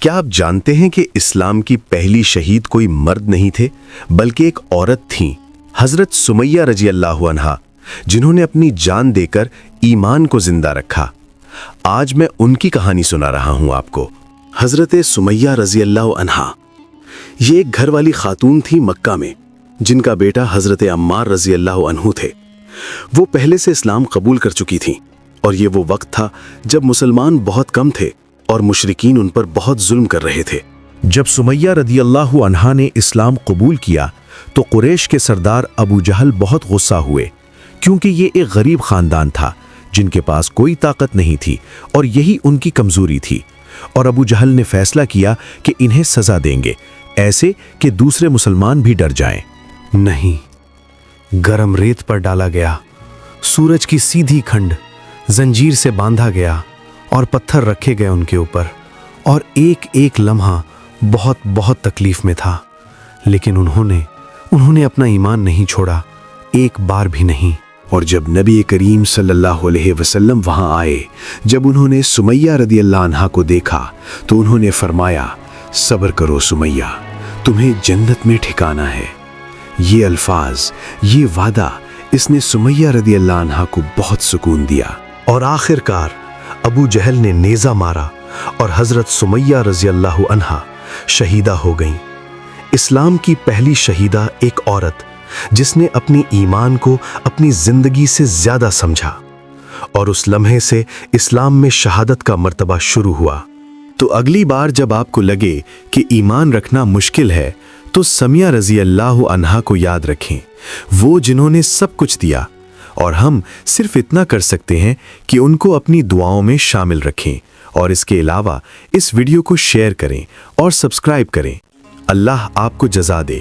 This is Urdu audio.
کیا آپ جانتے ہیں کہ اسلام کی پہلی شہید کوئی مرد نہیں تھے بلکہ ایک عورت تھیں، حضرت سمیہ رضی اللہ عنہا، جنہوں نے اپنی جان دے کر ایمان کو زندہ رکھا۔ آج میں ان کی کہانی سنا رہا ہوں آپ کو۔ حضرت سمیہ رضی اللہ عنہا یہ ایک گھر والی خاتون تھی مکہ میں، جن کا بیٹا حضرت عمار رضی اللہ عنہ تھے۔ وہ پہلے سے اسلام قبول کر چکی تھیں، اور یہ وہ وقت تھا جب مسلمان بہت کم تھے اور مشرکین ان پر بہت ظلم کر رہے تھے۔ جب سمیہ رضی اللہ عنہا نے اسلام قبول کیا تو قریش کے سردار ابو جہل بہت غصہ ہوئے، کیونکہ یہ ایک غریب خاندان تھا جن کے پاس کوئی طاقت نہیں تھی اور یہی ان کی کمزوری تھی۔ اور ابو جہل نے فیصلہ کیا کہ انہیں سزا دیں گے، ایسے کہ دوسرے مسلمان بھی ڈر جائیں۔ نہیں، گرم ریت پر ڈالا گیا، سورج کی سیدھی کھنڈ زنجیر سے باندھا گیا اور پتھر رکھے گئے ان کے اوپر، اور ایک ایک لمحہ بہت بہت تکلیف میں تھا، لیکن انہوں نے اپنا ایمان نہیں چھوڑا، ایک بار بھی نہیں۔ اور جب نبی کریم صلی اللہ علیہ وسلم وہاں آئے، جب انہوں نے سمیہ رضی اللہ عنہا کو دیکھا تو انہوں نے فرمایا، صبر کرو سمیہ، تمہیں جنت میں ٹھکانہ ہے۔ یہ الفاظ، یہ وعدہ، اس نے سمیہ رضی اللہ عنہا کو بہت سکون دیا۔ اور آخر کار ابو جہل نے نیزہ مارا اور حضرت سمیہ رضی اللہ عنہا شہیدہ ہو گئیں۔ اسلام کی پہلی شہیدہ ایک عورت جس نے اپنی ایمان کو اپنی زندگی سے زیادہ سمجھا، اور اس لمحے سے اسلام میں شہادت کا مرتبہ شروع ہوا۔ تو اگلی بار جب آپ کو لگے کہ ایمان رکھنا مشکل ہے تو سمیہ رضی اللہ عنہا کو یاد رکھیں، وہ جنہوں نے سب کچھ دیا، اور ہم صرف اتنا کر سکتے ہیں کہ ان کو اپنی دعاؤں میں شامل رکھیں، اور اس کے علاوہ اس ویڈیو کو شیئر کریں اور سبسکرائب کریں۔ اللہ آپ کو جزا دے۔